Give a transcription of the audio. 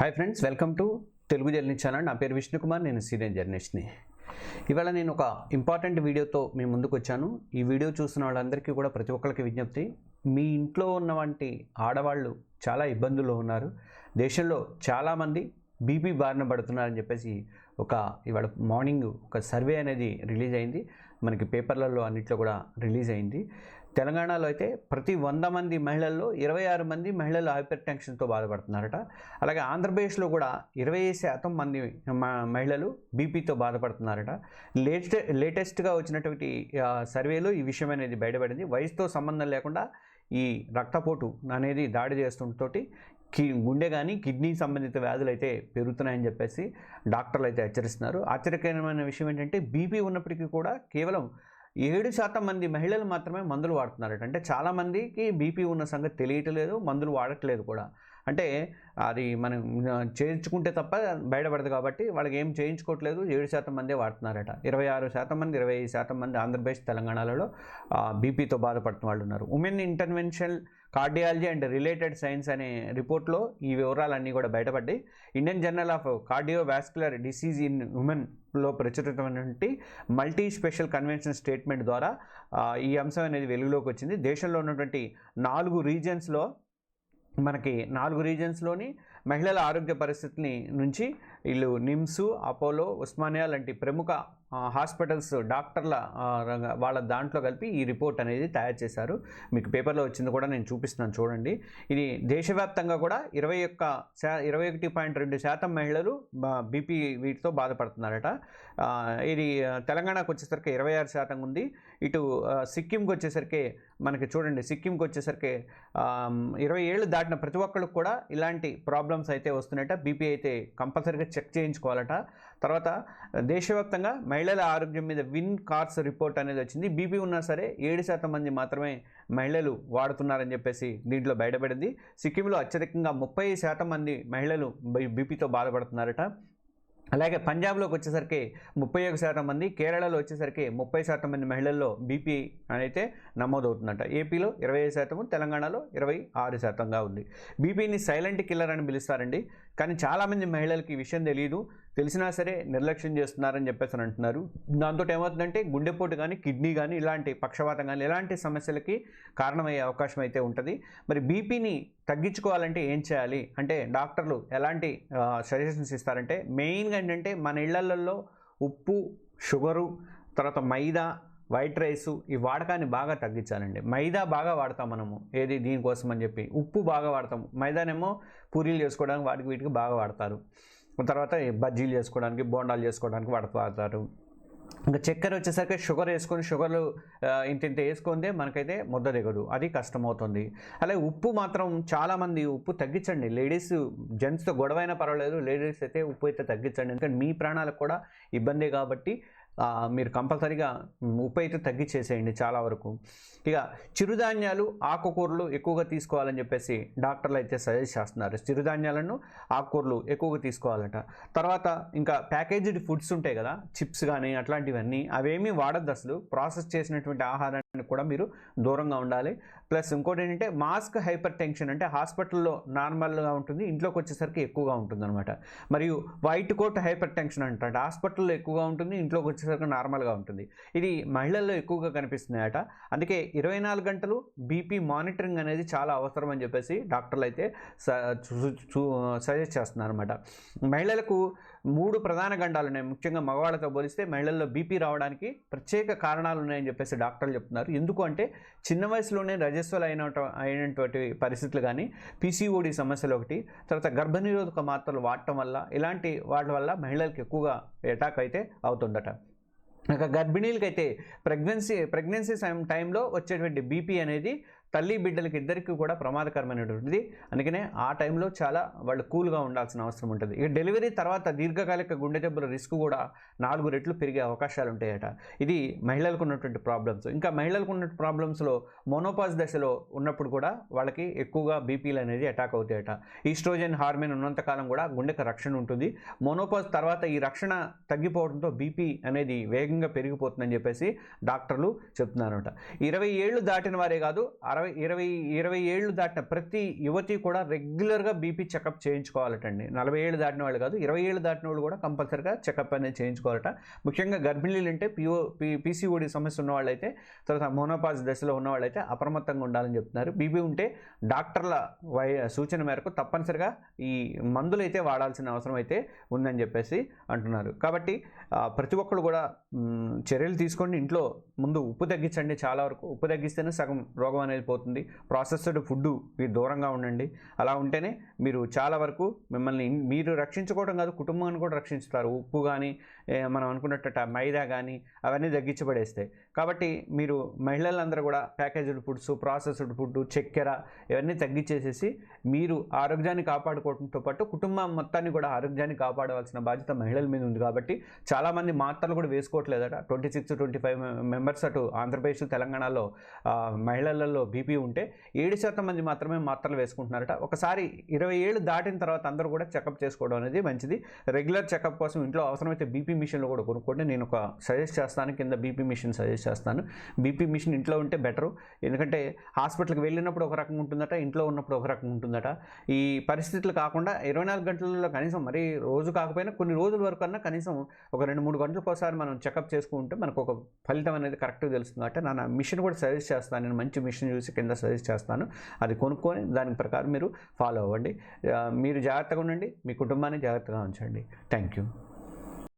Hi friends, welcome to Telugu journey channel. నా పేరు విష్ణు కుమార్, నేను సీనియర్ జర్నలిస్ట్ని. ఇవాళ నేను ఒక ఇంపార్టెంట్ వీడియోతో మీ ముందుకు వచ్చాను. ఈ వీడియో చూస్తున్న వాళ్ళందరికీ కూడా ప్రతి ఒక్కరికి విజ్ఞప్తి, మీ ఇంట్లో ఉన్నవంటి ఆడవాళ్ళు చాలా ఇబ్బందుల్లో ఉన్నారు. దేశంలో చాలామంది బీపీ బారిన పడుతున్నారని చెప్పేసి ఇవాళ మార్నింగ్ ఒక సర్వే అనేది రిలీజ్ అయింది. మనకి పేపర్లలో అన్నిట్లో కూడా రిలీజ్ అయింది. తెలంగాణలో అయితే ప్రతి 100 మంది మహిళల్లో 26 మంది మహిళలు హైపర్ టెన్షన్తో బాధపడుతున్నారట. అలాగే ఆంధ్రప్రదేశ్లో కూడా 20% మంది మహిళలు బీపీతో బాధపడుతున్నారట. లేటెస్ట్గా వచ్చినటువంటి సర్వేలో ఈ విషయం అనేది బయటపడింది. వయసుతో సంబంధం లేకుండా ఈ రక్తపోటు అనేది దాడి చేస్తుంటోటి గుండె కానీ కిడ్నీ సంబంధిత వ్యాధులు అయితే పెరుగుతున్నాయని చెప్పేసి డాక్టర్లు అయితే హెచ్చరిస్తున్నారు. ఆశ్చర్యకరమైన విషయం ఏంటంటే బీపీ ఉన్నప్పటికీ కూడా కేవలం 7% మంది మహిళలు మాత్రమే మందులు వాడుతున్నారట. అంటే చాలామందికి బీపీ ఉన్న సంగతి తెలియట్లేదు, మందులు వాడట్లేదు కూడా. అంటే అది మనం చేయించుకుంటే తప్ప బయటపడదు కాబట్టి వాళ్ళకి ఏం చేయించుకోవట్లేదు. 7% మందే వాడుతున్నారట. 26% మంది 25% మంది ఆంధ్రప్రదేశ్ తెలంగాణలో బీపీతో బాధపడుతున్న వాళ్ళు ఉన్నారు. Women intervention cardiology and related science అనే రిపోర్ట్లో ఈ వివరాలన్నీ కూడా బయటపడ్డాయి. Indian journal of cardiovascular disease in ఉమెన్లో ప్రచురితమైనటువంటి మల్టీ స్పెషల్ కన్వెన్షన్ స్టేట్మెంట్ ద్వారా ఈ అంశం అనేది వెలుగులోకి వచ్చింది. దేశంలో ఉన్నటువంటి 4 రీజన్స్లోని మహిళల ఆరోగ్య పరిస్థితిని నుంచి వీళ్ళు నిమ్స్, అపోలో, ఉస్మానియా లాంటి ప్రముఖ హాస్పిటల్స్ డాక్టర్ల వాళ్ళ దాంట్లో కలిపి ఈ రిపోర్ట్ అనేది తయారు చేశారు. మీకు పేపర్లో వచ్చింది కూడా నేను చూపిస్తున్నాను, చూడండి. ఇది దేశవ్యాప్తంగా కూడా 21.2% మహిళలు బీపీ వీటితో బాధపడుతున్నారట. ఇది తెలంగాణకు వచ్చేసరికి 26% ఉంది. ఇటు సిక్కింకి వచ్చేసరికి మనకి చూడండి, సిక్కింకి వచ్చేసరికి 20 ఏళ్ళు దాటిన ప్రతి ఒక్కరికి కూడా ఇలాంటి ప్రాబ్లమ్స్ అయితే వస్తున్నాయట. బీపీ అయితే కంపల్సరీగా చెక్ చేయించుకోవాలట. తర్వాత దేశవ్యాప్తంగా మహిళల ఆరోగ్యం మీద విన్ కార్స్ రిపోర్ట్ అనేది వచ్చింది. బీపీ ఉన్నా సరే 7% మంది మాత్రమే మహిళలు వాడుతున్నారని చెప్పేసి దీంట్లో బయటపడింది. సిక్కింలో అత్యధికంగా 30% మంది మహిళలు బీపీతో బాధపడుతున్నారట. అలాగే పంజాబ్లోకి వచ్చేసరికి 31% మంది, కేరళలో వచ్చేసరికి 30% మంది మహిళల్లో బీపీ అయితే నమోదవుతుందట. ఏపీలో 25%, తెలంగాణలో 26%గా ఉంది. బీపీని సైలెంట్ కిల్లర్ అని పిలుస్తారండి. కానీ చాలామంది మహిళలకి ఈ విషయం తెలియదు. తెలిసినా సరే నిర్లక్ష్యం చేస్తున్నారని చెప్పేసి అంటున్నారు. దాంతో ఏమవుతుందంటే గుండెపోటు కానీ, కిడ్నీ కానీ, ఇలాంటి పక్షవాతం కానీ ఇలాంటి సమస్యలకి కారణమయ్యే అవకాశం అయితే ఉంటుంది. మరి బీపీని తగ్గించుకోవాలంటే ఏం చేయాలి అంటే డాక్టర్లు ఎలాంటి సజెషన్స్ ఇస్తారంటే, మెయిన్గా ఏంటంటే మన ఇళ్లల్లో ఉప్పు, షుగరు, తర్వాత మైదా, వైట్ రైసు ఈ వాడకాన్ని బాగా తగ్గించాలండి. మైదా బాగా వాడతాం మనము, ఏది దీనికోసం అని చెప్పి. ఉప్పు బాగా వాడతాం, మైదానేమో పూరీలు చేసుకోవడానికి వీటికి బాగా వాడతారు. తర్వాత బజ్జీలు చేసుకోవడానికి, బోండాలు చేసుకోవడానికి వాడతారు. ఇంకా చక్కెర వచ్చేసరికి షుగర్ వేసుకొని, షుగర్లు ఇంత వేసుకుందే మనకైతే ముద్ద దిగదు, అది కష్టమవుతుంది. అలాగే ఉప్పు మాత్రం చాలామంది ఉప్పు తగ్గించండి. లేడీస్, జెంట్స్తో గొడవైనా పర్వాలేదు, లేడీస్ అయితే ఉప్పు అయితే తగ్గించండి. ఎందుకంటే మీ ప్రాణాలకు కూడా ఇబ్బందే కాబట్టి మీరు కంపల్సరీగా ఉప్పు అయితే తగ్గించేసేయండి చాలా వరకు. ఇక చిరుధాన్యాలు, ఆకుకూరలు ఎక్కువగా తీసుకోవాలని చెప్పేసి డాక్టర్లు అయితే సజెస్ట్ చేస్తున్నారు. చిరుధాన్యాలను, ఆకుకూరలు ఎక్కువగా తీసుకోవాలట. తర్వాత ఇంకా ప్యాకేజ్డ్ ఫుడ్స్ ఉంటాయి కదా, చిప్స్ కానీ అట్లాంటివన్నీ, అవేమీ వాడద్దు అసలు. ప్రాసెస్ చేసినటువంటి ఆహారాన్ని కూడా మీరు దూరంగా ఉండాలి. ప్లస్ ఇంకోటి ఏంటంటే మాస్క్ హైపర్ టెన్షన్, అంటే హాస్పిటల్లో నార్మల్గా ఉంటుంది, ఇంట్లోకి వచ్చేసరికి ఎక్కువగా ఉంటుంది అనమాట. మరియు వైట్ కోట్ హైపర్ టెన్షన్ అంటే హాస్పిటల్లో ఎక్కువగా ఉంటుంది, ఇంట్లోకి వచ్చేసరికి నార్మల్గా ఉంటుంది. ఇది మహిళల్లో ఎక్కువగా కనిపిస్తున్నాయట. అందుకే 24 గంటలు బీపీ మానిటరింగ్ అనేది చాలా అవసరం అని చెప్పేసి డాక్టర్లు అయితే సజెస్ట్ చేస్తున్నారు అనమాట. మహిళలకు 3 ప్రధాన గండాలు ఉన్నాయి. ముఖ్యంగా మగవాళ్ళతో పోలిస్తే మహిళల్లో బీపీ రావడానికి ప్రత్యేక కారణాలు ఉన్నాయని చెప్పేసి డాక్టర్లు చెప్తున్నారు. ఎందుకు అంటే చిన్న వయసులోనే రజస్వలు అయినటువంటి పరిస్థితులు కానీ, పీసీఓడి సమస్యలు ఒకటి, తర్వాత గర్భనిరోధక మాత్రలు వాడటం వల్ల, ఇలాంటి వాటి వల్ల మహిళలకు ఎక్కువగా అటాక్ అయితే అవుతుందట. ఇక గర్భిణీలకైతే ప్రెగ్నెన్సీ టైంలో వచ్చేటువంటి బీపీ అనేది తల్లి బిడ్డలకి ఇద్దరికీ కూడా ప్రమాదకరమైనటువంటిది. అందుకనే ఆ టైంలో చాలా వాళ్ళు కూల్గా ఉండాల్సిన అవసరం ఉంటుంది. ఇక డెలివరీ తర్వాత దీర్ఘకాలిక గుండె జబ్బుల రిస్క్ కూడా 4 రెట్లు పెరిగే అవకాశాలు ఉంటాయట. ఇది మహిళలకు ఉన్నటువంటి ప్రాబ్లమ్స్. ఇంకా మహిళలకు ఉన్న ప్రాబ్లమ్స్లో మోనోపాజ్ దశలో ఉన్నప్పుడు కూడా వాళ్ళకి ఎక్కువగా బీపీలు అనేది అటాక్ అవుతాయట. ఈస్ట్రోజన్ హార్మోన్ ఉన్నంతకాలం కూడా గుండెకు రక్షణ ఉంటుంది. మోనోపాజ్ తర్వాత ఈ రక్షణ తగ్గిపోవడంతో బీపీ అనేది వేగంగా పెరిగిపోతుందని చెప్పేసి డాక్టర్లు చెప్తున్నారట. 20 ఏళ్ళు దాటిన వారే కాదు, 60 20 ఏళ్ళు దాటిన ప్రతి యువతి కూడా రెగ్యులర్గా బీపీ చెకప్ చేయించుకోవాలటండి. 40 ఏళ్ళు దాటిన వాళ్ళు కాదు, 20 ఏళ్ళు దాటిన వాళ్ళు కూడా కంపల్సరీగా చెకప్ అనేది చేయించుకోవాలట. ముఖ్యంగా గర్భిణీలు అంటే పీసీఓడి సమస్య ఉన్న వాళ్ళైతే, తర్వాత మోనోపాజ్ దశలో ఉన్న వాళ్ళైతే అప్రమత్తంగా ఉండాలని చెప్తున్నారు. బీపీ ఉంటే డాక్టర్ల సూచన మేరకు తప్పనిసరిగా ఈ మందులు అయితే వాడాల్సిన అవసరం అయితే ఉందని చెప్పేసి అంటున్నారు. కాబట్టి ప్రతి ఒక్కరు కూడా చర్యలు తీసుకోండి. ఇంట్లో ముందు ఉప్పు తగ్గించండి. చాలా వరకు ఉప్పు తగ్గిస్తేనే సగం రోగం అనేది పోతుంది. ప్రాసెస్డ్ ఫుడ్ దూరంగా ఉండండి. అలా ఉంటేనే మీరు చాలా వరకు మిమ్మల్ని మీరు రక్షించుకోవడం కాదు, కుటుంబాన్ని కూడా రక్షించుతారు. ఉప్పు కానీ మనం అనుకున్నట్టు మైదా కానీ అవన్నీ తగ్గించబడేస్తాయి. కాబట్టి మీరు మహిళలందరూ కూడా ప్యాకేజ్డ్ ఫుడ్స్, ప్రాసెస్డ్ ఫుడ్, చక్కెర ఇవన్నీ తగ్గించేసేసి మీరు ఆరోగ్యాన్ని కాపాడుకోవడంతో పాటు కుటుంబం మొత్తాన్ని కూడా ఆరోగ్యాన్ని కాపాడవలసిన బాధ్యత మహిళల మీద ఉంది. కాబట్టి చాలామంది మాత్రలు కూడా వేసుకోవట్లేదట. 26-25 మెంబర్స్ అటు ఆంధ్రప్రదేశ్, తెలంగాణలో మహిళలలో బీపీ ఉంటే 7% మంది మాత్రమే మాత్రలు వేసుకుంటున్నారట. ఒకసారి 20 ఏళ్ళు దాటిన తర్వాత అందరూ కూడా చెకప్ చేసుకోవడం అనేది మంచిది. రెగ్యులర్ చెకప్ కోసం ఇంట్లో అవసరమైతే బీపీ మిషన్లు కూడా కొనుక్కోండి. నేను ఒక సజెస్ట్ చేస్తాను, కింద బీపీ మిషన్ సజెస్ట్ చేస్తాను. బీపీ మిషన్ ఇంట్లో ఉంటే బెటరు. ఎందుకంటే హాస్పిటల్కి వెళ్ళినప్పుడు ఒక రకంగా ఉంటుందట, ఇంట్లో ఉన్నప్పుడు ఒక రకంగా ఉంటుందట. ఈ పరిస్థితులు కాకుండా 24 గంటలలో కనీసం మరీ రోజు కాకపోయినా కొన్ని రోజుల వరకు అన్నా కనీసం ఒక 2-3 గంటలకు ఒకసారి మనం చెకప్ చేసుకుంటే మనకు ఒక ఫలితం అనేది కరెక్ట్గా తెలుస్తుంది. అంటే నా మిషన్ కూడా సజెస్ట్ చేస్తాను. నేను మంచి మిషన్ చూసి కింద సజెస్ట్ చేస్తాను. అది కొనుక్కొని దాని ప్రకారం మీరు ఫాలో అవ్వండి. మీరు జాగ్రత్తగా ఉండండి, మీ కుటుంబాన్ని జాగ్రత్తగా ఉంచండి. Thank you.